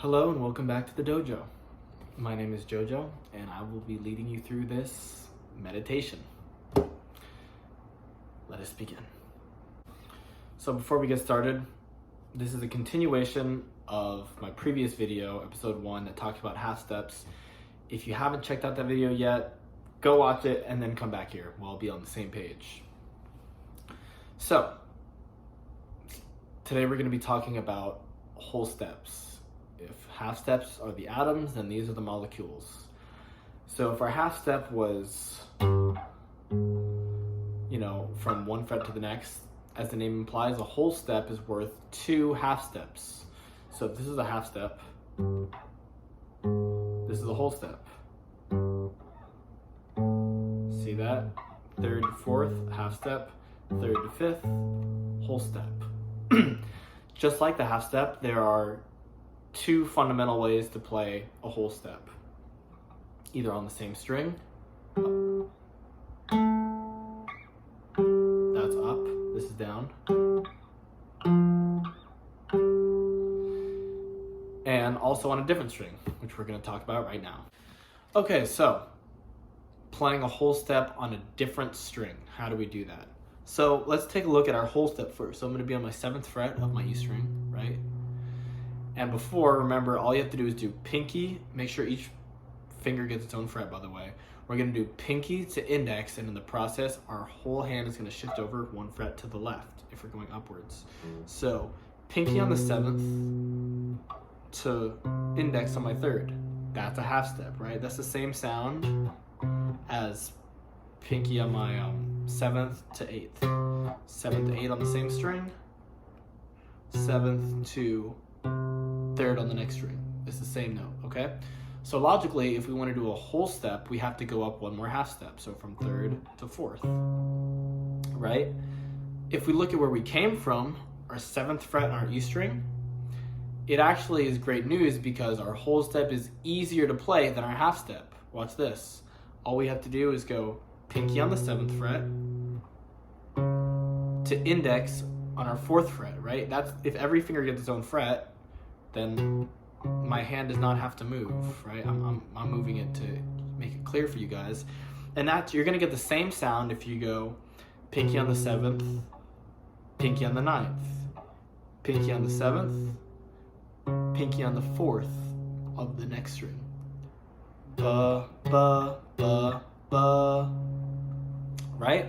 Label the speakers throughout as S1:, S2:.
S1: Hello and welcome back to the dojo. My name is Jojo and I will be leading you through this meditation. Let us begin. So before we get started, this is a continuation of my previous video, episode 1, that talked about half steps. If you haven't checked out that video yet, go watch it and then come back here. We'll all be on the same page. So today we're going to be talking about whole steps. If half steps are the atoms, then these are the molecules. So if our half step was, from one fret to the next, as the name implies, a whole step is worth 2 half steps. So if this is a half step, this is a whole step. See that? 3rd to 4th, half step. 3rd to 5th, whole step. Just like the half step, there are 2 fundamental ways to play a whole step. Either on the same string, that's up, this is down, and also on a different string, which we're going to talk about right now. Okay, so playing a whole step on a different string. How do we do that? So let's take a look at our whole step first. So I'm going to be on my 7th fret of my E string, right? And before, remember, all you have to do is do pinky. Make sure each finger gets its own fret, by the way. We're going to do pinky to index, and in the process, our whole hand is going to shift over 1 fret to the left if we're going upwards. So pinky on the 7th to index on my 3rd. That's a half step, right? That's the same sound as pinky on my 7th to 8th. 7th to 8th on the same string. 7th to 3rd on the next string. It's the same note, okay? So logically, if we want to do a whole step, we have to go up 1 more half step. So from 3rd to 4th, right? If we look at where we came from, our 7th fret on our E string, it actually is great news because our whole step is easier to play than our half step. Watch this. All we have to do is go pinky on the 7th fret to index on our 4th fret, right? That's if every finger gets its own fret, then my hand does not have to move, right? I'm moving it to make it clear for you guys. And that you're gonna get the same sound if you go pinky on the 7th, pinky on the 9th, pinky on the 7th, pinky on the 4th of the next string. Ba, ba, ba, ba. Right?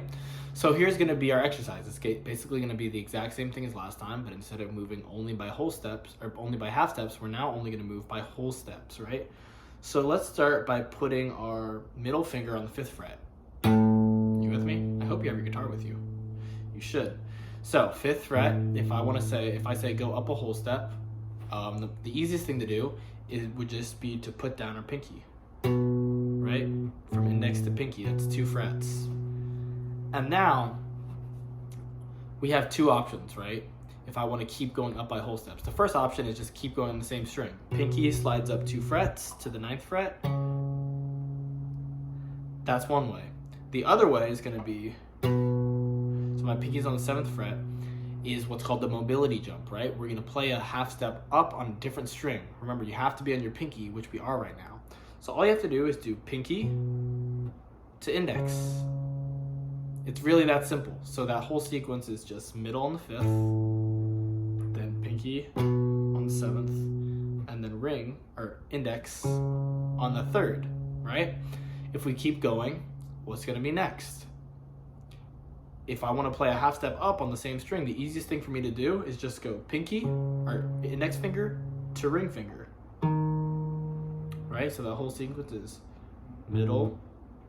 S1: So here's going to be our exercise. It's basically going to be the exact same thing as last time, but instead of moving only by whole steps, or only by half steps, we're now only going to move by whole steps, right? So let's start by putting our middle finger on the 5th fret. You with me? I hope you have your guitar with you. You should. So 5th fret, if I say go up a whole step, the easiest thing to do would just be to put down our pinky, right? From index to pinky, that's 2 frets. And now we have 2 options, right? If I want to keep going up by whole steps. The first option is just keep going on the same string. Pinky slides up 2 frets to the 9th fret. That's one way. The other way is going to be, so my pinky's on the 7th fret, is what's called the mobility jump, right? We're going to play a half step up on a different string. Remember, you have to be on your pinky, which we are right now. So all you have to do is do pinky to index. It's really that simple. So that whole sequence is just middle on the 5th, then pinky on the 7th, and then ring, or index, on the 3rd, right? If we keep going, what's going to be next? If I want to play a half step up on the same string, the easiest thing for me to do is just go pinky, or index finger, to ring finger, right? So that whole sequence is middle,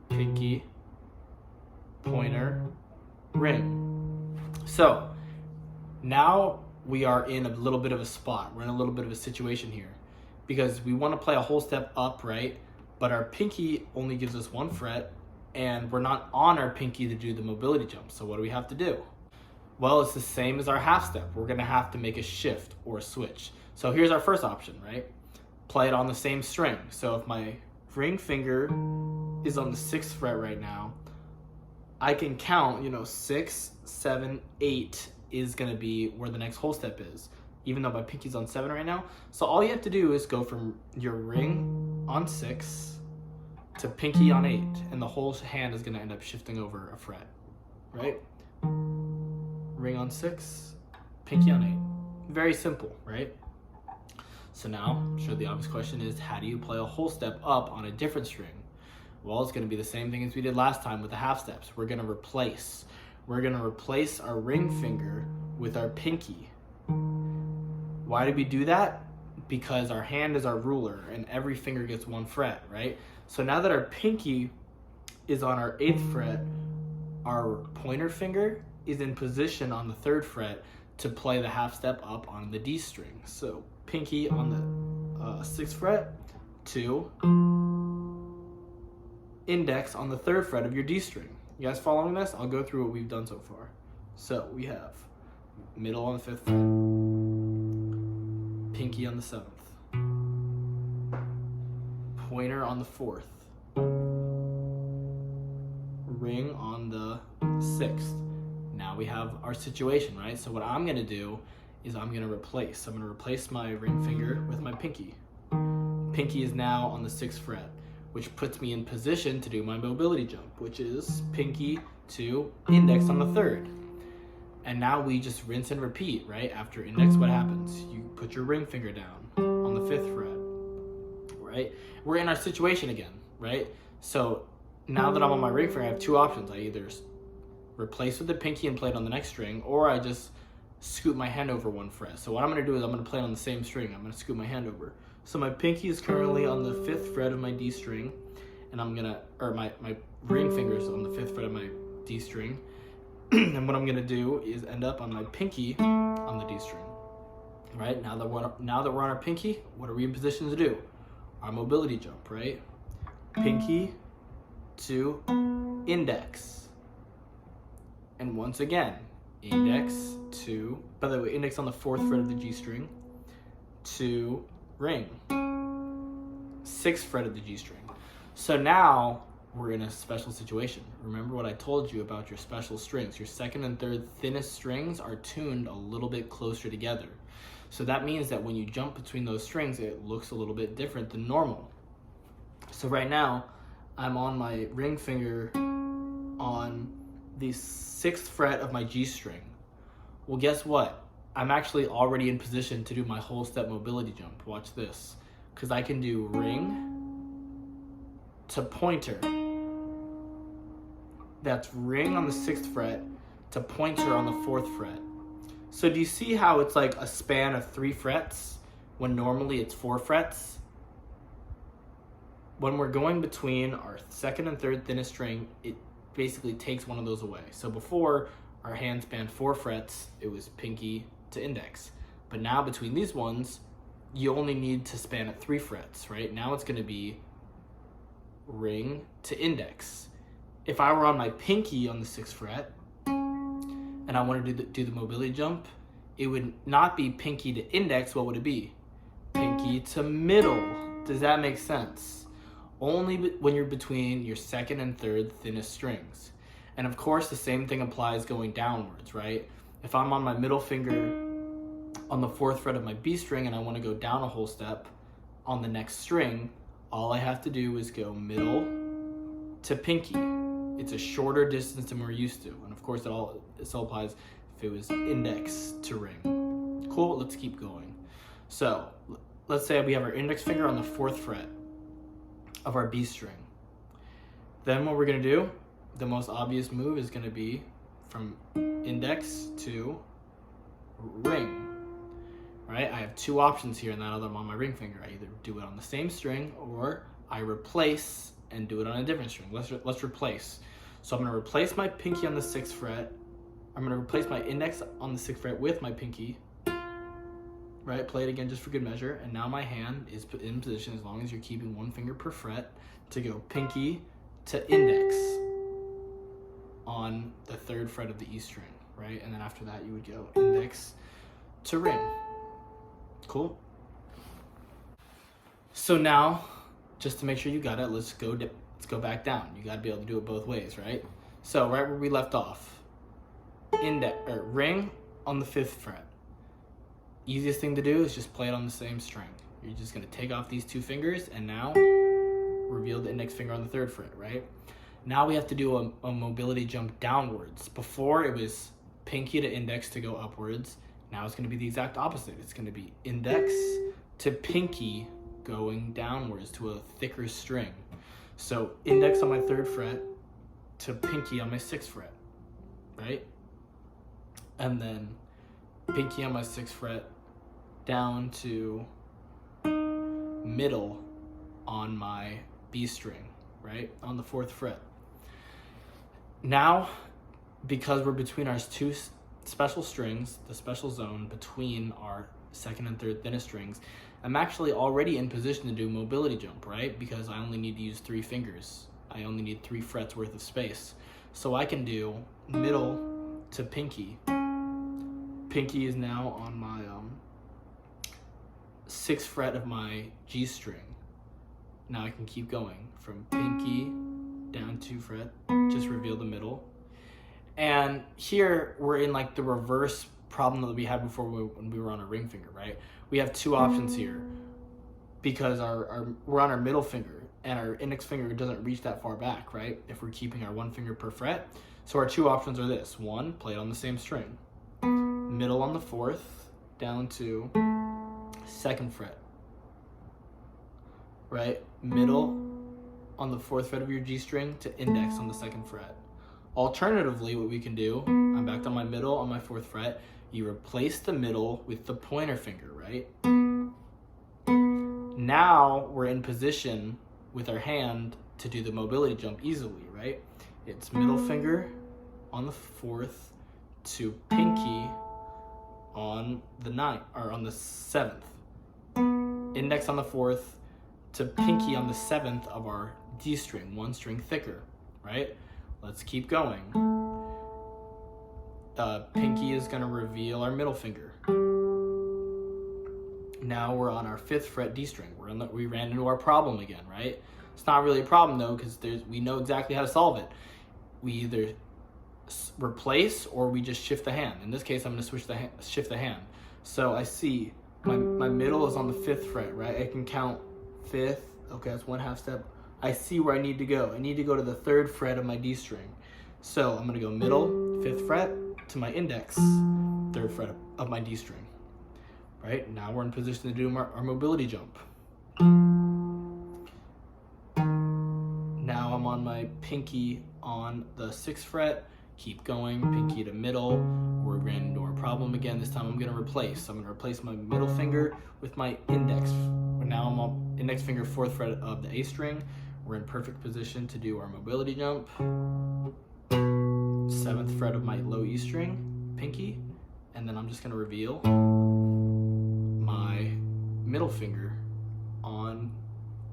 S1: pinky, pointer, ring. So now we are in a little bit of a spot. We're in a little bit of a situation here because we want to play a whole step up, right? But our pinky only gives us 1 fret and we're not on our pinky to do the mobility jump. So what do we have to do? Well, it's the same as our half step. We're going to have to make a shift or a switch. So here's our first option, right? Play it on the same string. So if my ring finger is on the 6th fret right now, I can count, 6, 7, 8 is going to be where the next whole step is. even though my pinky's on 7 right now. So all you have to do is go from your ring on 6 to pinky on 8, and the whole hand is gonna end up shifting over a fret, right? Ring on 6, pinky on 8. Very simple, right? So now, I'm sure the obvious question is, how do you play a whole step up on a different string? Well, it's gonna be the same thing as we did last time with the half steps. We're gonna replace our ring finger with our pinky. Why did we do that? Because our hand is our ruler and every finger gets 1 fret, right? So now that our pinky is on our 8th fret, our pointer finger is in position on the 3rd fret to play the half step up on the D string. So pinky on the 6th fret to index on the 3rd fret of your D string. You guys following this? I'll go through what we've done so far. So we have middle on the 5th fret, pinky on the 7th, pointer on the 4th, ring on the 6th. Now we have our situation, right? So what I'm gonna do is I'm gonna replace my ring finger with my pinky. Pinky is now on the 6th fret, which puts me in position to do my mobility jump, which is pinky to index on the 3rd. And now we just rinse and repeat, right? After index, what happens? You put your ring finger down on the 5th fret, right? We're in our situation again, right? So now that I'm on my ring finger, I have 2 options. I either replace with the pinky and play it on the next string, or I just scoot my hand over 1 fret. So what I'm gonna do is I'm gonna play it on the same string. I'm gonna scoot my hand over. So my pinky is currently on the 5th fret of my D string, and my ring finger is on the 5th fret of my D string. And what I'm gonna do is end up on my pinky on the D string. Right, now that we're on our pinky, what are we in position to do? Our mobility jump, right? Pinky to index. And once again, index to, by the way, index on the 4th fret of the G string to ring, 6th fret of the G string. So now we're in a special situation. Remember what I told you about your special strings. Your 2nd and 3rd thinnest strings are tuned a little bit closer together. So that means that when you jump between those strings, it looks a little bit different than normal. So right now, I'm on my ring finger on the 6th fret of my G string. Well, guess what? I'm actually already in position to do my whole step mobility jump. Watch this. Because I can do ring to pointer. That's ring on the 6th fret to pointer on the 4th fret. So do you see how it's like a span of 3 frets when normally it's 4 frets? When we're going between our 2nd and 3rd thinnest string, it basically takes one of those away. So before, our hand spanned 4 frets, it was pinky to index. But now between these ones, you only need to span at 3 frets, right? Now it's gonna be ring to index. If I were on my pinky on the 6th fret, and I wanted to do the mobility jump, it would not be pinky to index. What would it be? Pinky to middle. Does that make sense? Only when you're between your 2nd and 3rd thinnest strings. And of course, the same thing applies going downwards, right? If I'm on my middle finger on the 4th fret of my B string and I want to go down a whole step on the next string, all I have to do is go middle to pinky. It's a shorter distance than we're used to. And of course, it still applies if it was index to ring. Cool, let's keep going. So let's say we have our index finger on the 4th fret of our B string. Then what we're gonna do, the most obvious move is gonna be from index to ring, right? I have 2 options here, and now that I'm on my ring finger, I either do it on the same string or I replace and do it on a different string. Let's replace. So I'm gonna replace my pinky on the 6th fret. I'm gonna replace my index on the 6th fret with my pinky, right? Play it again just for good measure. And now my hand is put in position, as long as you're keeping 1 finger per fret, to go pinky to index on the 3rd fret of the E string, right? And then after that, you would go index to ring. Cool? So now, just to make sure you got it, let's go back down. You got to be able to do it both ways, right? So right where we left off, ring on the 5th fret. easiest thing to do is just play it on the same string. You're just gonna take off these 2 fingers and now reveal the index finger on the 3rd fret, right? Now we have to do a mobility jump downwards. Before it was pinky to index to go upwards. Now it's gonna be the exact opposite. It's gonna be index to pinky going downwards to a thicker string. So index on my 3rd fret to pinky on my 6th fret, right? And then pinky on my 6th fret down to middle on my B string, right? On the 4th fret. Now, because we're between our 2 special strings, the special zone between our 2nd and 3rd thinnest strings, I'm actually already in position to do mobility jump, right? Because I only need to use 3 fingers. I only need 3 frets worth of space. So I can do middle to pinky. Pinky is now on my 6th fret of my G string. Now I can keep going from pinky down 2 fret, just reveal the middle. And here we're in like the reverse problem that we had before when we were on a ring finger, right? We have 2 options here because we're on our middle finger and our index finger doesn't reach that far back, right? If we're keeping our 1 finger per fret. So our 2 options are this. 1, play it on the same string. Middle on the 4th, down to 2nd fret, right? Middle on the 4th fret of your G string to index on the 2nd fret. Alternatively, what we can do, I'm back on my middle on my 4th fret, you replace the middle with the pointer finger, right? Now we're in position with our hand to do the mobility jump easily, right? It's middle finger on the 4th to pinky on the 9th, or on the 7th. Index on the 4th to pinky on the 7th of our D string, 1 string thicker, right? Let's keep going. Pinky is gonna reveal our middle finger. Now we're on our 5th fret D string. We ran into our problem again, right? It's not really a problem though, because we know exactly how to solve it. We either replace or we just shift the hand. In this case, I'm gonna shift the hand. So I see my middle is on the 5th fret, right? I can count 5th. Okay, that's 1/2 step. I see where I need to go. I need to go to the 3rd fret of my D string. So I'm gonna go middle, 5th fret, to my index, 3rd fret of my D string. Right, now we're in position to do our mobility jump. Now I'm on my pinky on the 6th fret, keep going, pinky to middle. We ran into our problem again. This time I'm gonna replace. I'm gonna replace my middle finger with my index. Now I'm on index finger 4th fret of the A string. We're in perfect position to do our mobility jump. 7th fret of my low E string, pinky, and then I'm just gonna reveal my middle finger on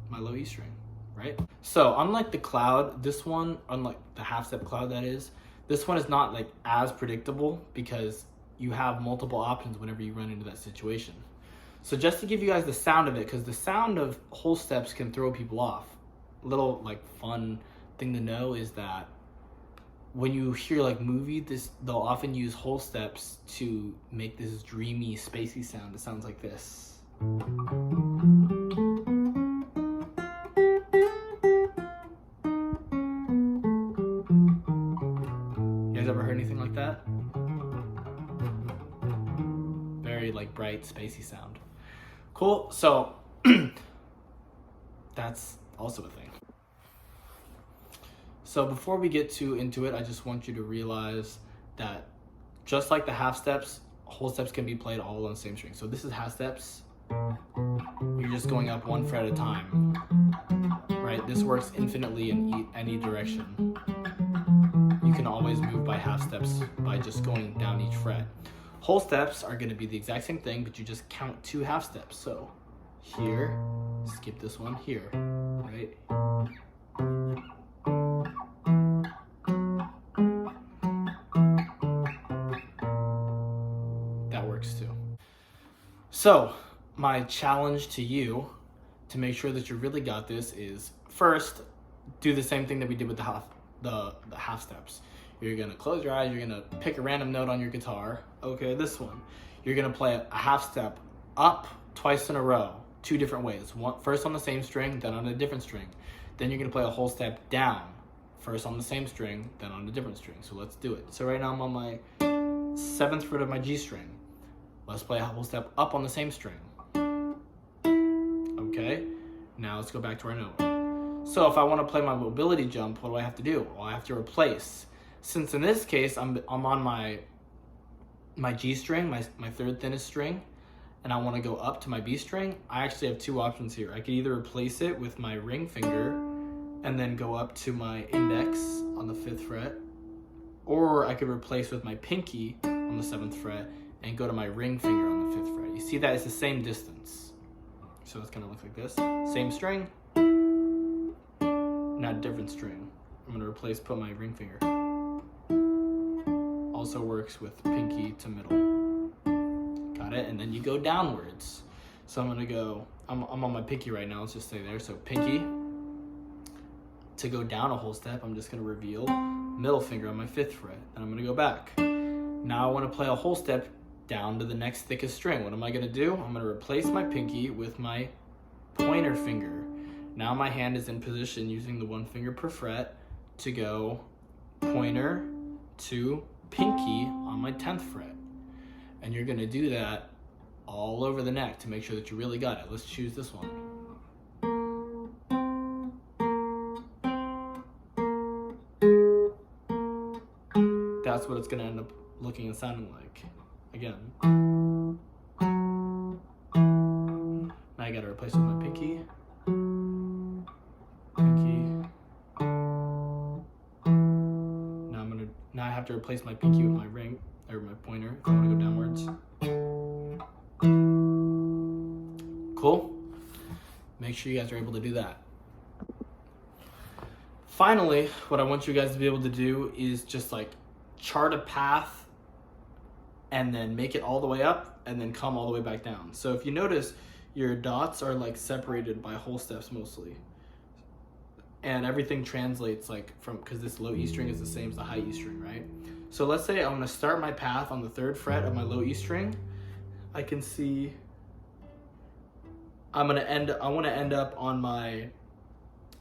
S1: my low E string, right? So unlike the cloud, this one, unlike the 1/2 step cloud that is, this one is not like as predictable because you have multiple options whenever you run into that situation. So just to give you guys the sound of it, because the sound of whole steps can throw people off. Little like fun thing to know is that when you hear like they'll often use whole steps to make this dreamy, spacey sound. It sounds like this. You guys ever heard anything like that? Very like bright, spacey sound. Cool, so that's also a thing. So before we get into it, I just want you to realize that just like the 1/2 steps, whole steps can be played all on the same string. So this is 1/2 steps. You're just going up 1 fret at a time, right? This works infinitely in any direction. You can always move by 1/2 steps by just going down each fret. Whole steps are going to be the exact same thing, but you just count 2 1/2 steps. So here, skip this one here, right? That works too. So my challenge to you to make sure that you really got this is first, do the same thing that we did with the 1/2 steps. You're gonna close your eyes, you're gonna pick a random note on your guitar. Okay, this one. you're gonna play a half step up twice in a row, 2 different ways. First on the same string, then on a different string. Then you're gonna play a whole step down, first on the same string, then on a different string. So let's do it. So right now I'm on my 7th fret of my G string. Let's play a whole step up on the same string. Okay, now let's go back to our note. So if I want to play my mobility jump, what do I have to do? Well, I have to replace. Since in this case, I'm on my G string, my 3rd thinnest string, and I want to go up to my B string, I actually have 2 options here. I could either replace it with my ring finger and then go up to my index on the 5th fret, or I could replace with my pinky on the 7th fret and go to my ring finger on the 5th fret. You see that it's the same distance. So it's gonna look like this. Same string, not different string. I'm gonna put my ring finger. Also works with pinky to middle. Got it? And then you go downwards. So I'm gonna go, I'm on my pinky right now, let's just stay there. So pinky, to go down a whole step, I'm just gonna reveal middle finger on my 5th fret. Then I'm gonna go back. Now I wanna play a whole step down to the next thickest string. What am I gonna do? I'm gonna replace my pinky with my pointer finger. Now my hand is in position using the 1 finger per fret to go pointer to pinky on my 10th fret. And you're gonna do that all over the neck to make sure that you really got it. Let's choose this one. That's what it's gonna end up looking and sounding like. Again. Now I gotta replace it with my pinky. Now I have to replace my pinky with my ring, or my pointer, if I wanna go downwards. Cool? Make sure you guys are able to do that. Finally, what I want you guys to be able to do is just like chart a path and then make it all the way up and then come all the way back down. So if you notice, your dots are like separated by whole steps mostly. And everything translates like because this low E string is the same as the high E string, right? So let's say I'm gonna start my path on the 3rd fret of my low E string. I can see I wanna end up on my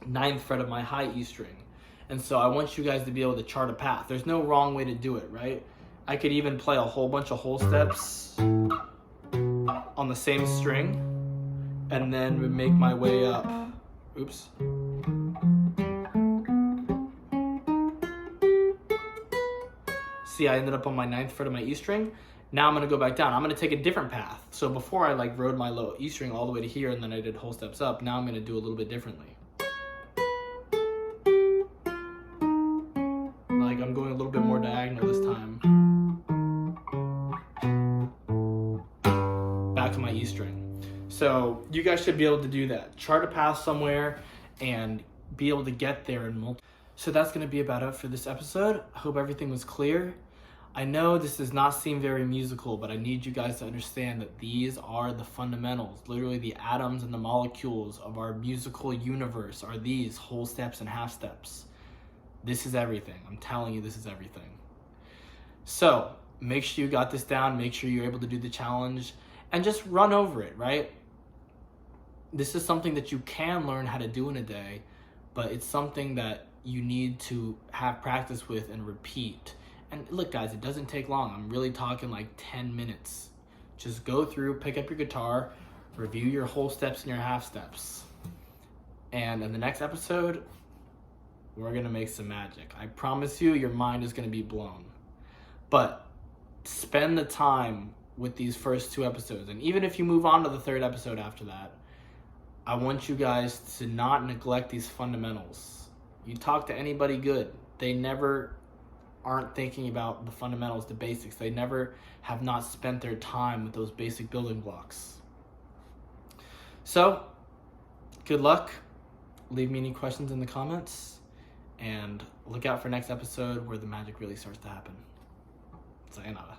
S1: 9th fret of my high E string. And so I want you guys to be able to chart a path. There's no wrong way to do it, right? I could even play a whole bunch of whole steps on the same string and then make my way up. Oops. See, I ended up on my 9th fret of my E string. Now I'm gonna go back down. I'm gonna take a different path. So before I like rode my low E string all the way to here and then I did whole steps up, now I'm gonna do a little bit differently. Like I'm going a little bit more diagonal this time. Back to my E string. So you guys should be able to do that. Chart a path somewhere and be able to get there in multiple. So that's gonna be about it for this episode. I hope everything was clear. I know this does not seem very musical, but I need you guys to understand that these are the fundamentals. Literally the atoms and the molecules of our musical universe are these whole steps and half steps. This is everything. I'm telling you, this is everything. So make sure you got this down. Make sure you're able to do the challenge and just run over it, right? This is something that you can learn how to do in a day, but it's something that you need to have practice with and repeat. And look, guys, it doesn't take long. I'm really talking like 10 minutes. Just go through, pick up your guitar, review your whole steps and your half steps. And in the next episode, we're gonna make some magic. I promise you, your mind is gonna be blown. But spend the time with these first 2 episodes. And even if you move on to the 3rd episode after that, I want you guys to not neglect these fundamentals. You talk to anybody good, they never aren't thinking about the fundamentals, the basics. They never have not spent their time with those basic building blocks. So, good luck. Leave me any questions in the comments. And look out for next episode where the magic really starts to happen. Sayonara.